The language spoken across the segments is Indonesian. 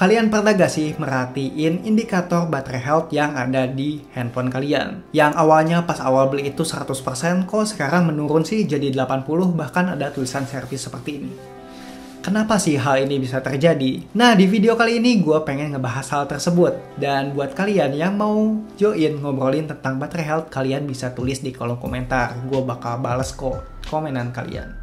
Kalian pernah gak sih merhatiin indikator baterai health yang ada di handphone kalian? Yang awalnya pas awal beli itu 100%, kok sekarang menurun sih jadi 80%, bahkan ada tulisan servis seperti ini. Kenapa sih hal ini bisa terjadi? Nah, di video kali ini gue pengen ngebahas hal tersebut. Dan buat kalian yang mau join ngobrolin tentang baterai health, kalian bisa tulis di kolom komentar. Gue bakal bales kok komenan kalian.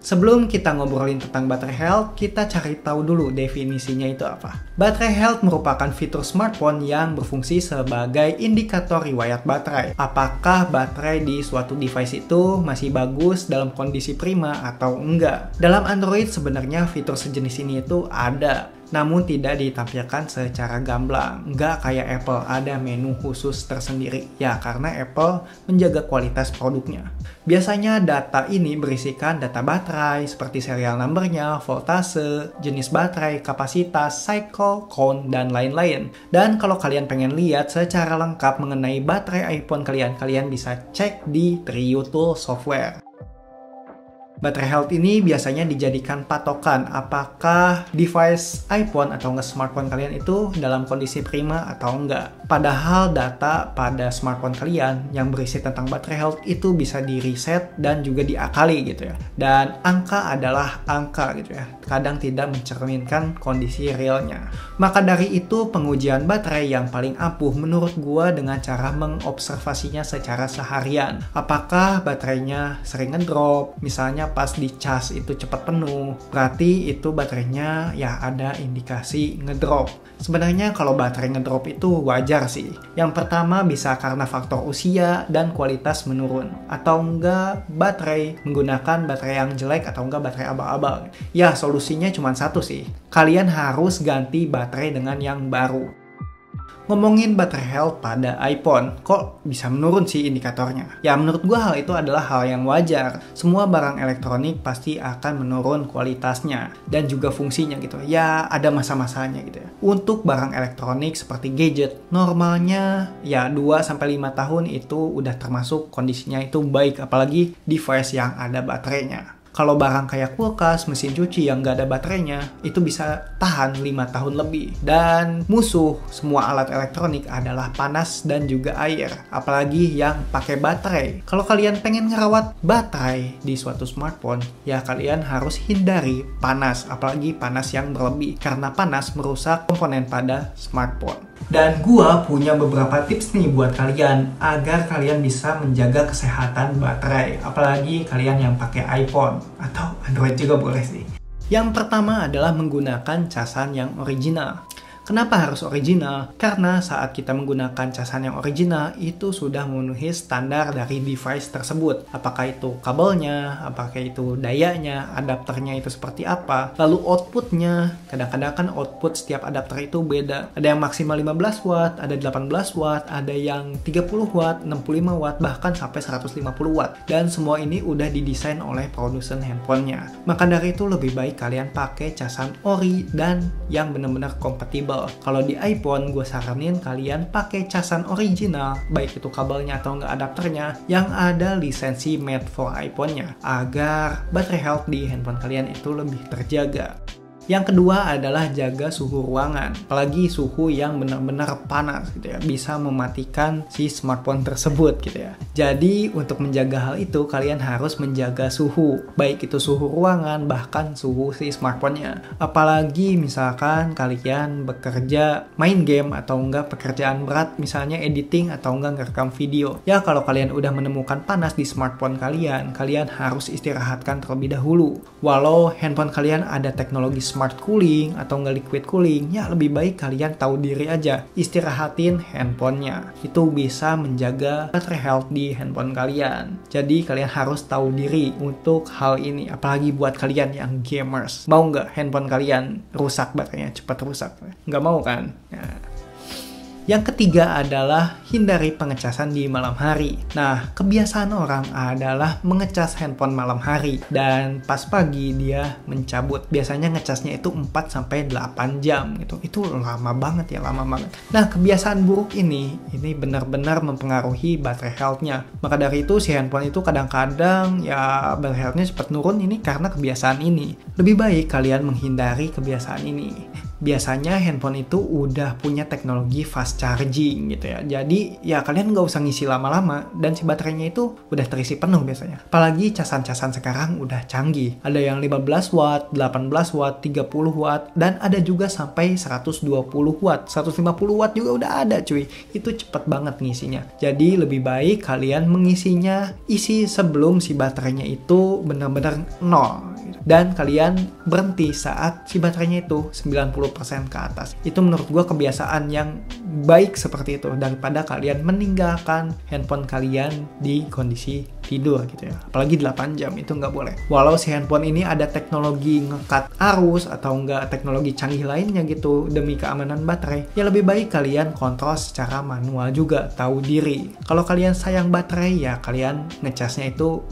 Sebelum kita ngobrolin tentang baterai health, kita cari tahu dulu definisinya itu apa. Baterai health merupakan fitur smartphone yang berfungsi sebagai indikator riwayat baterai. Apakah baterai di suatu device itu masih bagus dalam kondisi prima atau enggak? Dalam Android sebenarnya fitur sejenis ini itu ada, namun tidak ditampilkan secara gamblang. Nggak kayak Apple, ada menu khusus tersendiri. Ya, karena Apple menjaga kualitas produknya. Biasanya data ini berisikan data baterai seperti serial numbernya, voltase, jenis baterai, kapasitas, cycle, count, dan lain-lain. Dan kalau kalian pengen lihat secara lengkap mengenai baterai iPhone kalian, kalian bisa cek di Triutool Software. Baterai health ini biasanya dijadikan patokan apakah device iPhone atau enggak smartphone kalian itu dalam kondisi prima atau enggak. Padahal data pada smartphone kalian yang berisi tentang baterai health itu bisa di reset dan juga diakali gitu ya. Dan angka adalah angka gitu ya. Kadang tidak mencerminkan kondisi realnya. Maka dari itu pengujian baterai yang paling ampuh menurut gua dengan cara mengobservasinya secara seharian. Apakah baterainya sering ngedrop, misalnya pas di cas itu cepat penuh, berarti itu baterainya ya ada indikasi ngedrop. Sebenarnya kalau baterai ngedrop itu wajar sih. Yang pertama bisa karena faktor usia dan kualitas menurun, atau enggak baterai menggunakan baterai yang jelek atau enggak baterai abal-abal. Ya solusinya cuma satu sih, kalian harus ganti baterai dengan yang baru. Ngomongin baterai health pada iPhone, kok bisa menurun sih indikatornya? Ya menurut gua hal itu adalah hal yang wajar. Semua barang elektronik pasti akan menurun kualitasnya dan juga fungsinya gitu. Ya ada masa-masanya gitu ya. Untuk barang elektronik seperti gadget, normalnya ya 2-5 tahun itu udah termasuk kondisinya itu baik, apalagi device yang ada baterainya. Kalau barang kayak kulkas, mesin cuci yang nggak ada baterainya, itu bisa tahan 5 tahun lebih. Dan musuh semua alat elektronik adalah panas dan juga air. Apalagi yang pakai baterai. Kalau kalian pengen ngerawat baterai di suatu smartphone, ya kalian harus hindari panas. Apalagi panas yang berlebih. Karena panas merusak komponen pada smartphone. Dan gua punya beberapa tips nih buat kalian agar kalian bisa menjaga kesehatan baterai, apalagi kalian yang pakai iPhone atau Android juga boleh sih. Yang pertama adalah menggunakan casan yang original. Kenapa harus original? Karena saat kita menggunakan casan yang original, itu sudah memenuhi standar dari device tersebut. Apakah itu kabelnya, apakah itu dayanya, adapternya itu seperti apa. Lalu outputnya, kadang-kadang kan output setiap adapter itu beda. Ada yang maksimal 15 watt, ada 18 watt, ada yang 30 watt, 65 watt, bahkan sampai 150 watt. Dan semua ini udah didesain oleh produsen handphonenya. Maka dari itu lebih baik kalian pakai casan ori dan yang benar-benar kompatibel. Kalau di iPhone, gue saranin kalian pakai casan original, baik itu kabelnya atau enggak adapternya, yang ada lisensi made for iPhone-nya, agar baterai health di handphone kalian itu lebih terjaga. Yang kedua adalah jaga suhu ruangan, apalagi suhu yang benar-benar panas gitu ya, bisa mematikan si smartphone tersebut gitu ya. Jadi untuk menjaga hal itu kalian harus menjaga suhu, baik itu suhu ruangan bahkan suhu si smartphone-nya. Apalagi misalkan kalian bekerja main game atau enggak pekerjaan berat, misalnya editing atau enggak ngerekam video. Ya kalau kalian udah menemukan panas di smartphone kalian, kalian harus istirahatkan terlebih dahulu. Walau handphone kalian ada teknologi smart cooling atau nggak liquid cooling, ya lebih baik kalian tahu diri aja, istirahatin handphonenya. Itu bisa menjaga baterai health di handphone kalian. Jadi kalian harus tahu diri untuk hal ini, apalagi buat kalian yang gamers. Mau nggak handphone kalian rusak baterainya, cepat rusak? Nggak mau kan? Ya. Yang ketiga adalah hindari pengecasan di malam hari. Nah, kebiasaan orang adalah mengecas handphone malam hari dan pas pagi dia mencabut. Biasanya ngecasnya itu 4-8 jam gitu. Itu lama banget ya, lama banget. Nah, kebiasaan buruk ini benar-benar mempengaruhi baterai health-nya. Maka dari itu si handphone itu kadang-kadang ya baterai health-nya cepat nurun ini karena kebiasaan ini. Lebih baik kalian menghindari kebiasaan ini. Biasanya handphone itu udah punya teknologi fast charging gitu ya. Jadi ya kalian nggak usah ngisi lama-lama dan si baterainya itu udah terisi penuh biasanya. Apalagi casan-casan sekarang udah canggih. Ada yang 15 watt, 18 watt, 30 watt, dan ada juga sampai 120 watt. 150 watt juga udah ada cuy. Itu cepet banget ngisinya. Jadi lebih baik kalian mengisinya isi sebelum si baterainya itu benar-benar nol. Dan kalian berhenti saat si baterainya itu 90% ke atas. Itu menurut gue kebiasaan yang baik seperti itu daripada kalian meninggalkan handphone kalian di kondisi tidur gitu ya. Apalagi 8 jam itu nggak boleh. Walau si handphone ini ada teknologi ngekat arus atau nggak teknologi canggih lainnya gitu demi keamanan baterai, ya lebih baik kalian kontrol secara manual juga, tahu diri. Kalau kalian sayang baterai ya kalian ngecasnya itu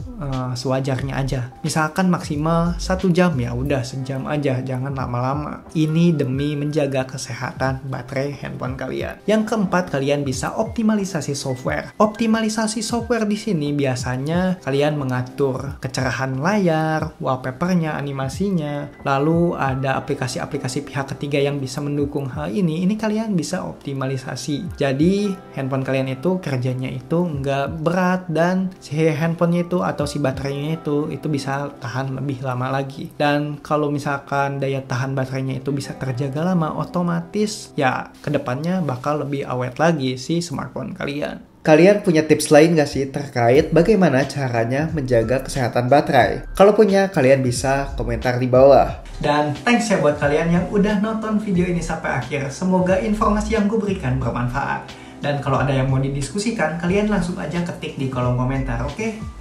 sewajarnya aja. Misalkan maksimal 1 jam ya udah sejam aja, jangan lama-lama. Ini demi menjaga kesehatan baterai handphone kalian. Yang keempat, kalian bisa optimalisasi software. Optimalisasi software di sini biasanya kalian mengatur kecerahan layar, wallpapernya, animasinya, lalu ada aplikasi-aplikasi pihak ketiga yang bisa mendukung hal ini. Ini kalian bisa optimalisasi. Jadi handphone kalian itu kerjanya itu nggak berat dan si handphonenya itu atau si baterainya itu bisa tahan lebih lama lagi. Dan kalau misalkan daya tahan baterainya itu bisa terjaga lama, otomatis ya kedepannya bakal lebih awet lagi si smartphone kalian. Kalian punya tips lain nggak sih terkait bagaimana caranya menjaga kesehatan baterai? Kalau punya, kalian bisa komentar di bawah. Dan thanks ya buat kalian yang udah nonton video ini sampai akhir. Semoga informasi yang gue berikan bermanfaat. Dan kalau ada yang mau didiskusikan, kalian langsung aja ketik di kolom komentar, oke?